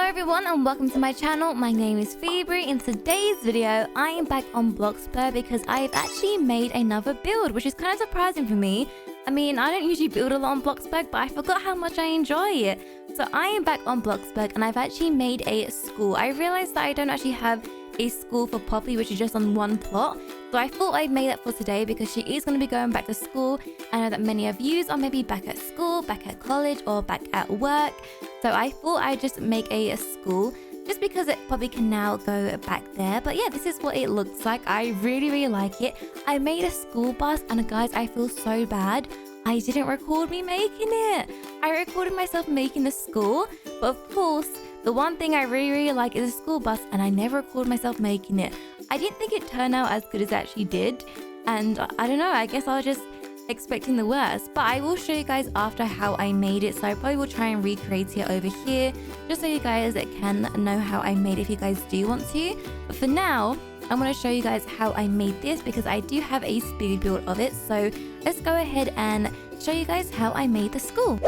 everyone and welcome to my channel. My name is Phoeberry. In today's video, I am back on BLOXBURG because I've actually made another build, which is kind of surprising for me. I mean, I don't usually build a lot on BLOXBURG, but I forgot how much I enjoy it. So I am back on BLOXBURG and I've actually made a school. I realized that I don't actually have a school for Poppy, which is just on one plot. So I thought I'd make that for today because she is going to be going back to school. I know that many of you are maybe back at school, back at college, or back at work. So I thought I'd just make a school just because it probably can now go back there. But yeah, this is what it looks like. I really like it. I made a school bus and guys, I feel so bad. I didn't record me making it. I recorded myself making the school, but of course, the one thing I really like is a school bus, and I never recorded myself making it. I didn't think it turned out as good as it actually did, and I don't know, I guess I was just expecting the worst. But I will show you guys after how I made it, so I probably will try and recreate it over here, just so you guys can know how I made it if you guys do want to. But for now, I'm going to show you guys how I made this because I do have a speed build of it. So let's go ahead and show you guys how I made the school.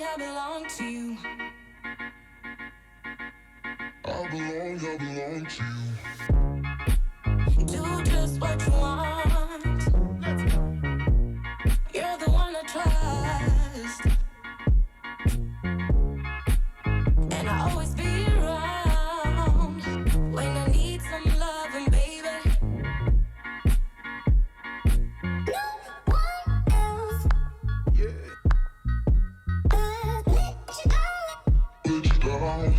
I belong to you. I belong to you. Do just what you want. You're the one I trust, and I always be around when I need some loving, baby. No one else. Yeah. Let you down.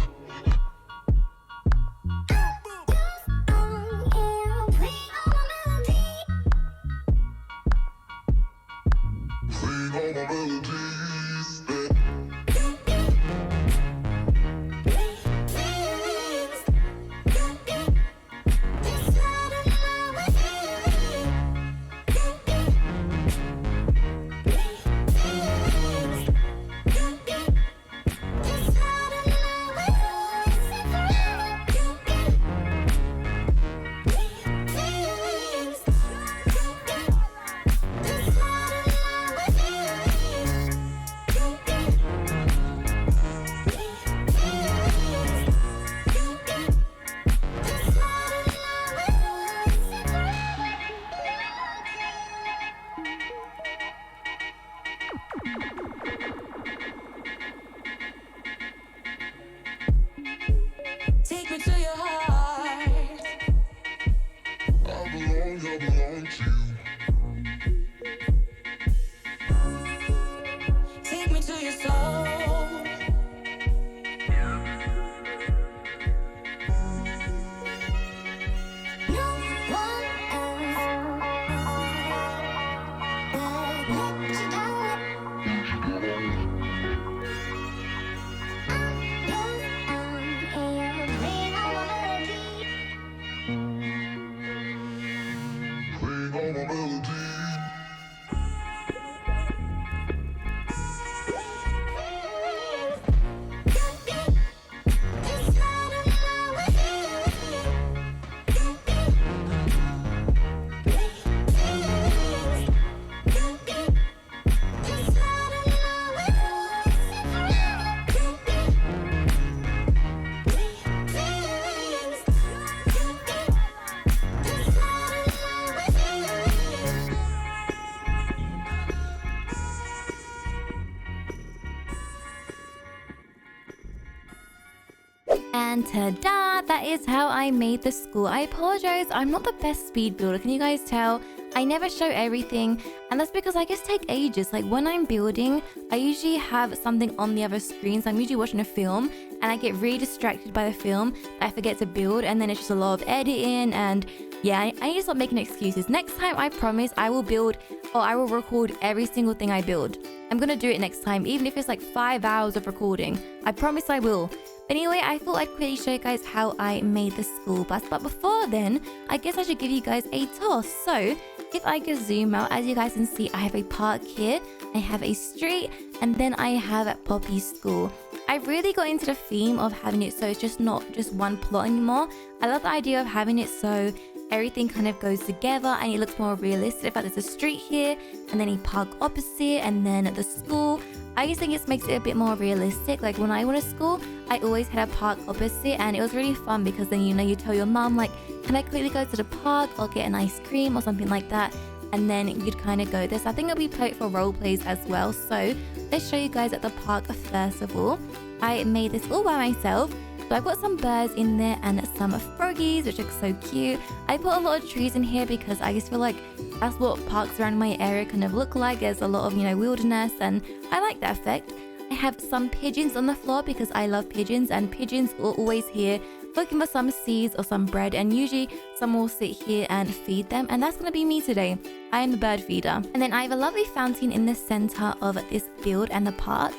ta-da! That is how I made the school. I apologize, I'm not the best speed builder. Can you guys tell? I never show everything, and that's because I just take ages. Like when I'm building, I usually have something on the other screen. So I'm usually watching a film and I get really distracted by the film that I forget to build, and then it's just a lot of editing. And yeah, I need to stop making excuses. Next time, I promise I will build, or I will record every single thing I build. I'm gonna do it next time, even if it's like 5 hours of recording. I promise I will. Anyway, I thought I'd quickly show you guys how I made the school bus. But before then, I guess I should give you guys a toss. So if I could zoom out, as you guys can see, I have a park here, I have a street, and then I have Poppy's school. I really got into the theme of having it so it's just not just one plot anymore. I love the idea of having it so everything kind of goes together and it looks more realistic. In fact, there's a street here, and then a park opposite, and then the school. I just think it makes it a bit more realistic. Like when I went to school, I always had a park opposite, and it was really fun because then, you know, you tell your mom like, can I quickly go to the park or get an ice cream or something like that, and then you'd kind of go there. So I think it'll be perfect for role plays as well. So let's show you guys at the park first of all. I made this all by myself. So I've got some birds in there and some froggies, which look so cute. I put a lot of trees in here because I just feel like that's what parks around my area kind of look like. There's a lot of, you know, wilderness, and I like that effect. I have some pigeons on the floor because I love pigeons, and pigeons are always here looking for some seeds or some bread, and usually someone will sit here and feed them, and that's gonna be me today. I am the bird feeder. And then I have a lovely fountain in the center of this build and the park.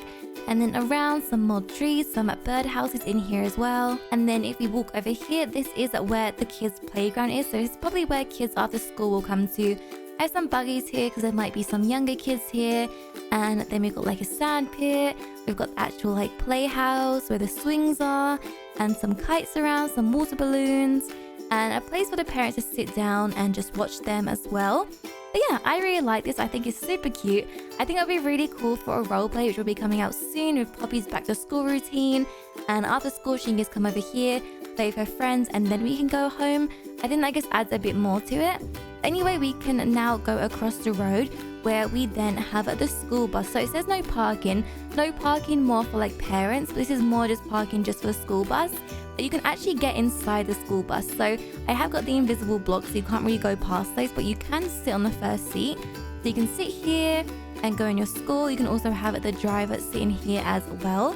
And then around, some more trees, some bird houses in here as well. And then if we walk over here, this is where the kids' playground is. So it's probably where kids after school will come to. I have some buggies here because there might be some younger kids here. And then we've got like a sand pit. We've got the actual like playhouse where the swings are. And some kites around, some water balloons. And a place for the parents to sit down and just watch them as well. But yeah, I really like this. I think it's super cute. I think it'll be really cool for a roleplay, which will be coming out soon with Poppy's back to school routine. And after school, she can just come over here, play with her friends, and then we can go home. I think that just adds a bit more to it. Anyway, we can now go across the road where we then have the school bus. So it says no parking more for like parents. This is more just parking just for the school bus. But you can actually get inside the school bus. So I have got the invisible blocks, so you can't really go past those, but you can sit on the first seat. So you can sit here and go in your school. You can also have the driver sitting here as well.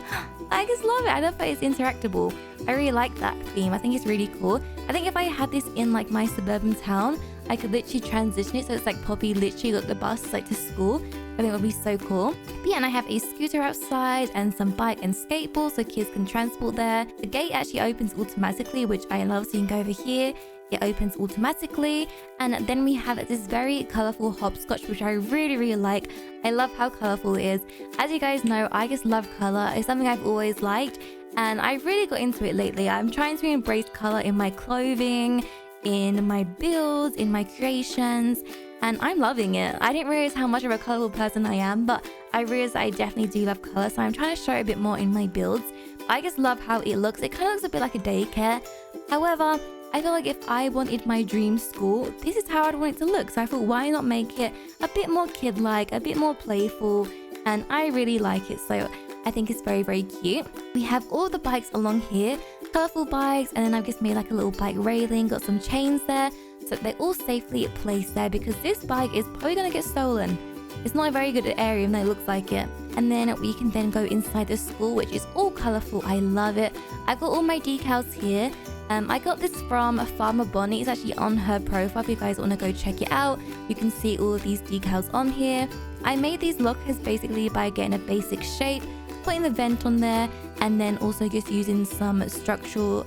I just love it. I love that it's interactable. I really like that theme. I think it's really cool. I think if I had this in like my suburban town, I could literally transition it so it's like Poppy literally got the bus like to school. I think it would be so cool. But yeah, and I have a scooter outside and some bike and skateboards so kids can transport there. The gate actually opens automatically, which I love. So you can go over here. It opens automatically, and then we have this very colorful hopscotch, which I really like. I love how colorful it is. As you guys know, I just love color. It's something I've always liked, and I really got into it lately. I'm trying to embrace color in my clothing, in my builds, in my creations, and I'm loving it. I didn't realize how much of a colorful person I am, but I realized I definitely do love color, so I'm trying to show it a bit more in my builds. I just love how it looks. It kind of looks a bit like a daycare. However, I feel like if I wanted my dream school, this is how I'd want it to look. So I thought, why not make it a bit more kid-like, a bit more playful, and I really like it. So I think it's very cute. We have all the bikes along here, colorful bikes, and then I've just made like a little bike railing, got some chains there, so they're all safely placed there because this bike is probably gonna get stolen. It's not a very good area, even though it looks like it. And then we can then go inside the school, which is all colorful. I love it. I've got all my decals here. I got this from Farmer Bonnie. It's actually on her profile. If you guys want to go check it out, you can see all of these decals on here. I made these lockers basically by getting a basic shape, putting the vent on there, and then also just using some structural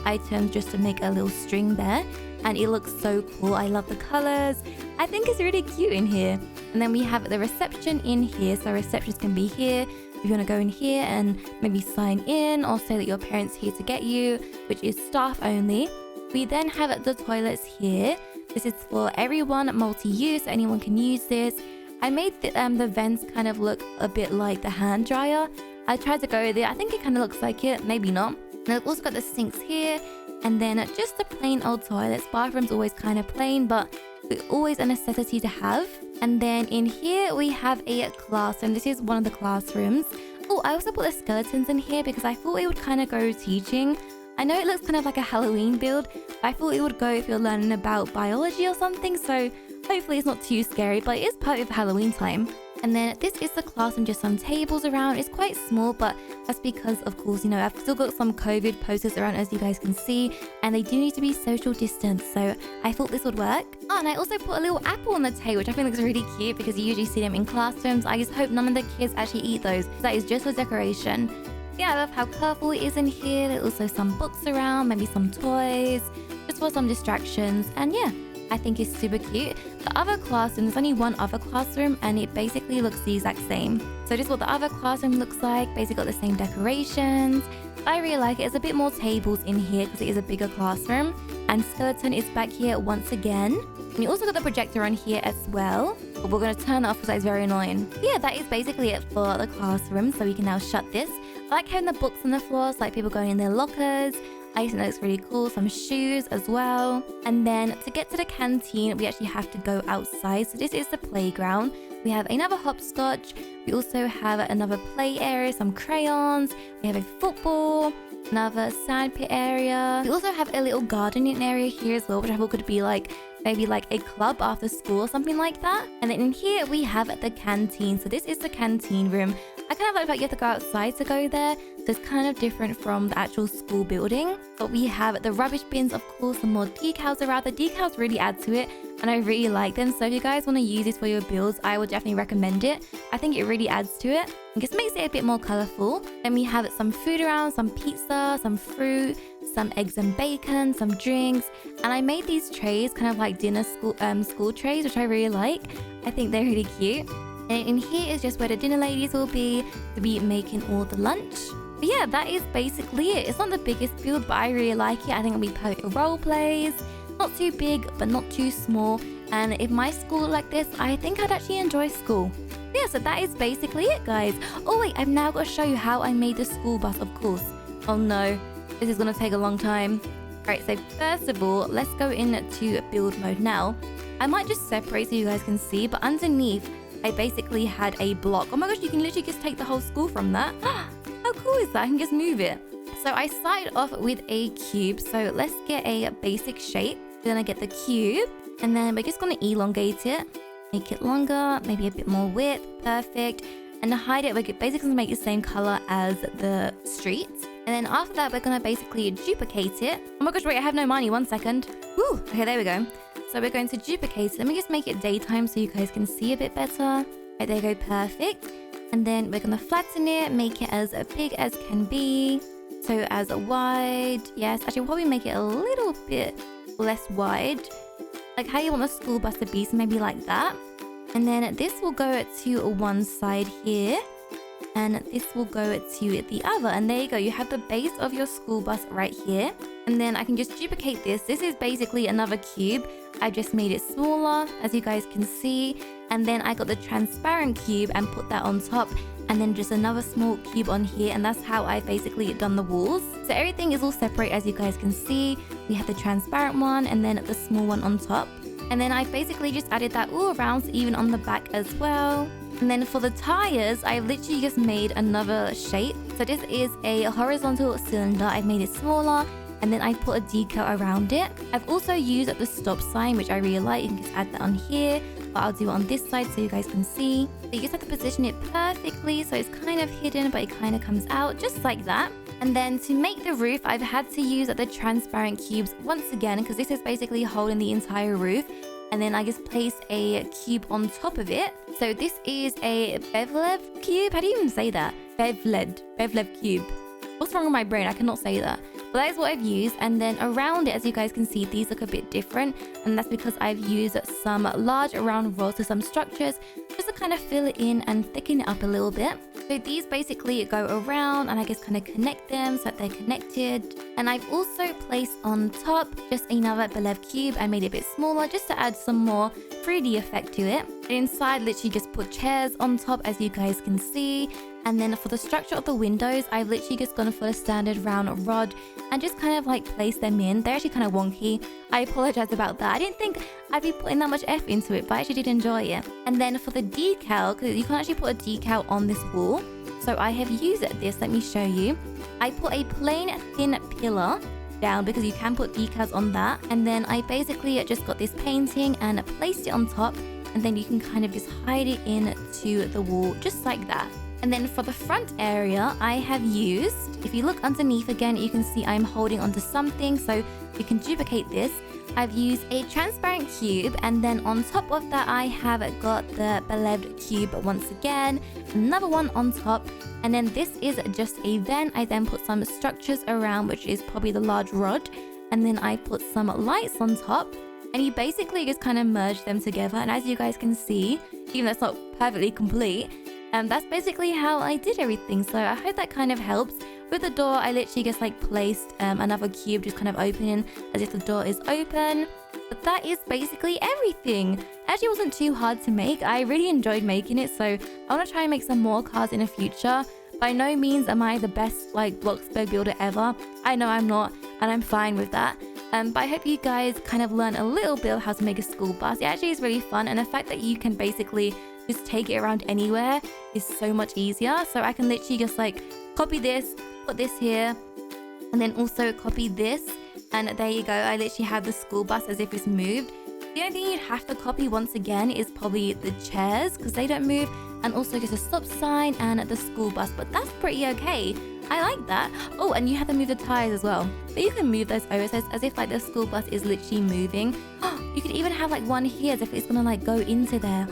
items just to make a little string there. And it looks so cool. I love the colors. I think it's really cute in here. And then we have the reception in here. So receptionists can be here. If you want to go in here and maybe sign in or say that your parents here to get you, which is staff only. We then have the toilets here. This is for everyone, multi-use. Anyone can use this. I made the vents kind of look a bit like the hand dryer. I tried to go there. I think it kind of looks like it. Maybe not. And I've also got the sinks here. And then just the plain old toilets. Bathroom's always kind of plain, but it's always a necessity to have. And then in here we have a classroom. This is one of the classrooms. Oh, I also put the skeletons in here because I thought it would kind of go teaching. I know it looks kind of like a Halloween build, but I thought it would go if you're learning about biology or something, so hopefully it's not too scary, but it is perfect for Halloween time. And then this is the classroom, just some tables around. It's quite small, but that's because, of course, you know, I've still got some COVID posters around, as you guys can see, and they do need to be social distance, so I thought this would work. Oh, and I also put a little apple on the table, which I think looks really cute because you usually see them in classrooms. I just hope none of the kids actually eat those, because that is just for decoration. Yeah, I love how colourful it is in here. There's also some books around, maybe some toys, just for some distractions, and yeah, I think it's super cute. The other classroom, there's only one other classroom and it basically looks the exact same. So this is what the other classroom looks like. Basically got the same decorations. I really like it. There's a bit more tables in here because it is a bigger classroom. And skeleton is back here once again. And you also got the projector on here as well. But we're going to turn it off because that is very annoying. But yeah, that is basically it for the classroom. So we can now shut this. I like having the books on the floors, like people going in their lockers. I think that looks really cool. Some shoes as well. And then to get to the canteen, we actually have to go outside. So this is the playground. We have another hopscotch. We also have another play area, some crayons. We have a football, another sandpit area. We also have a little gardening area here as well, which I thought could be like maybe like a club after school or something like that. And then in here we have the canteen. So this is the canteen room. I kind of like that you have to go outside to go there, so it's kind of different from the actual school building. But we have the rubbish bins, of course, some more decals around. The decals really add to it, and I really like them. So if you guys want to use this for your builds, I would definitely recommend it. I think it really adds to it. It just makes it a bit more colourful. Then we have some food around, some pizza, some fruit, some eggs and bacon, some drinks. And I made these trays kind of like dinner school trays, which I really like. I think they're really cute. And in here is just where the dinner ladies will be to be making all the lunch. But yeah, that is basically it. It's not the biggest build, but I really like it. I think it'll be perfect for role plays. Not too big, but not too small. And if my school looked like this, I think I'd actually enjoy school. Yeah, so that is basically it, guys. Oh wait, I've now got to show you how I made the school bus, of course. Oh no, this is gonna take a long time. Alright, so first of all, let's go into build mode now. I might just separate so you guys can see, but underneath, I basically had a block. Oh my gosh, you can literally just take the whole school from that. How cool is that? I can just move it. So I started off with a cube. So let's get a basic shape. We're gonna get the cube, and then we're just gonna elongate it, make it longer, maybe a bit more width. Perfect. And to hide it, we're basically gonna make it the same color as the street. And then after that, we're gonna basically duplicate it. Oh my gosh, wait, I have no money. 1 second. Woo, okay, there we go. So we're going to duplicate it. Let me just make it daytime so you guys can see a bit better. Right, there you go, perfect. And then we're gonna flatten it, make it as big as can be. So as wide, yes, actually we'll probably make it a little bit less wide. Like how you want the school bus to be, so maybe like that. And then this will go to one side here. And this will go to the other. And there you go, you have the base of your school bus right here. And then I can just duplicate this. This is basically another cube. I just made it smaller, as you guys can see. And then I got the transparent cube and put that on top. And then just another small cube on here. And that's how I basically done the walls. So everything is all separate, as you guys can see. We have the transparent one and then the small one on top. And then I basically just added that all around, so even on the back as well. And then for the tires, I literally just made another shape. So this is a horizontal cylinder. I've made it smaller. And then I put a decal around it. I've also used the stop sign, which I really like. You can just add that on here, but I'll do it on this side so you guys can see. So you just have to position it perfectly so it's kind of hidden, but it kind of comes out just like that. And then to make the roof, I've had to use the transparent cubes once again, because this is basically holding the entire roof. And then I just placed a cube on top of it. So this is a Bevlev cube. How do you even say that? Bevlev cube. What's wrong with my brain? I cannot say that. But that is what I've used. And then around it, as you guys can see, these look a bit different. And that's because I've used some large round rods to some structures just to kind of fill it in and thicken it up a little bit. So these basically go around and I just kind of connect them so that they're connected. And I've also placed on top just another Belev cube. I made it a bit smaller just to add some more 3D effect to it. And inside, literally just put chairs on top, as you guys can see. And then for the structure of the windows, I've literally just gone for a standard round rod and just kind of like place them in. They're actually kind of wonky. I apologize about that. I didn't think I'd be putting that much effort into it, but I actually did enjoy it. And then for the decal, because you can actually put a decal on this wall. So I have used this. Let me show you. I put a plain thin pillar down because you can put decals on that. And then I basically just got this painting and placed it on top. And then you can kind of just hide it into the wall just like that. And then for the front area, I have used, if you look underneath again, you can see I'm holding onto something. So you can duplicate this. I've used a transparent cube, and then on top of that I have got the beloved cube once again, another one on top, and then this is just a vent. I then put some structures around, which is probably the large rod, and then I put some lights on top, and you basically just kind of merge them together. And as you guys can see, even though it's not perfectly complete, that's basically how I did everything. So I hope that kind of helps. With the door, I literally just like placed another cube just kind of opening as if the door is open. But that is basically everything. Actually, it wasn't too hard to make. I really enjoyed making it, so I want to try and make some more cars in the future. By no means am I the best like Bloxburg builder ever. I know I'm not, and I'm fine with that. But I hope you guys kind of learn a little bit of how to make a school bus. It actually is really fun, and the fact that you can basically just take it around anywhere is so much easier. So I can literally just like copy this, put this here, and then also copy this, and there you go. I literally have the school bus as if it's moved. The only thing you'd have to copy once again is probably the chairs because they don't move, and also just a stop sign and the school bus, but that's pretty okay. I like that. Oh, and you have to move the tires as well, but you can move those over so it's as if like the school bus is literally moving. You could even have like one here as if it's gonna like go into there.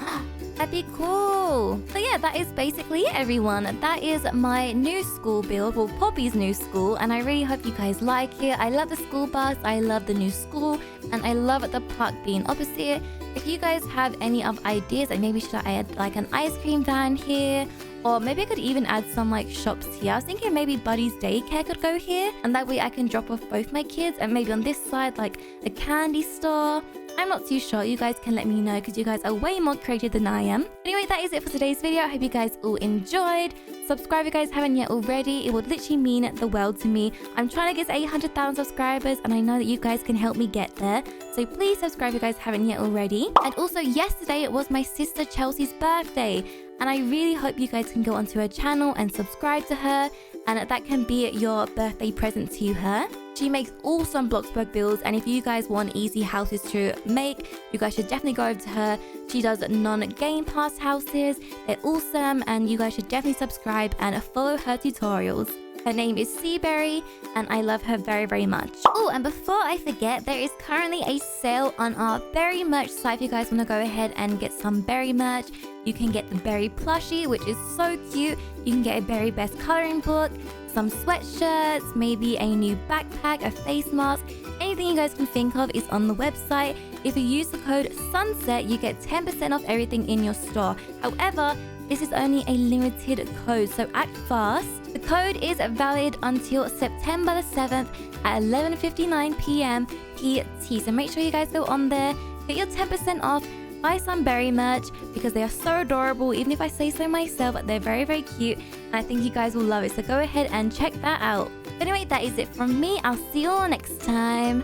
That'd be cool. So yeah, that is basically it, everyone. That is my new school build, well, Poppy's new school, and I really hope you guys like it. I love the school bus, I love the new school, and I love the park being opposite. If you guys have any other ideas, like maybe should I add like an ice cream van here, or maybe I could even add some like shops here. I was thinking maybe Buddy's daycare could go here, and that way I can drop off both my kids, and maybe on this side like a candy store. I'm not too sure. You guys can let me know because you guys are way more creative than I am. Anyway, that is it for today's video. I hope you guys all enjoyed. Subscribe if you guys haven't yet already. It would literally mean the world to me. I'm trying to get 800,000 subscribers, and I know that you guys can help me get there. So please subscribe if you guys haven't yet already. And also yesterday it was my sister Chelsea's birthday, and I really hope you guys can go onto her channel and subscribe to her, and that can be your birthday present to her. She makes awesome Bloxburg builds, and if you guys want easy houses to make, you guys should definitely go over to her. She does non-Game Pass houses. They're awesome, and you guys should definitely subscribe and follow her tutorials. Her name is Phoeberry, and I love her very, very much. Oh, and before I forget, there is currently a sale on our berry merch site. If you guys want to go ahead and get some berry merch, you can get the berry plushie, which is so cute. You can get a berry best coloring book, some sweatshirts, maybe a new backpack, a face mask. Anything you guys can think of is on the website. If you use the code SUNSET, you get 10% off everything in your store. However, this is only a limited code, so act fast. The code is valid until September the 7th at 11:59 p.m. PT. So make sure you guys go on there, get your 10% off, buy some berry merch because they are so adorable. Even if I say so myself, they're very, very cute, and I think you guys will love it. So go ahead and check that out. Anyway, that is it from me. I'll see you all next time.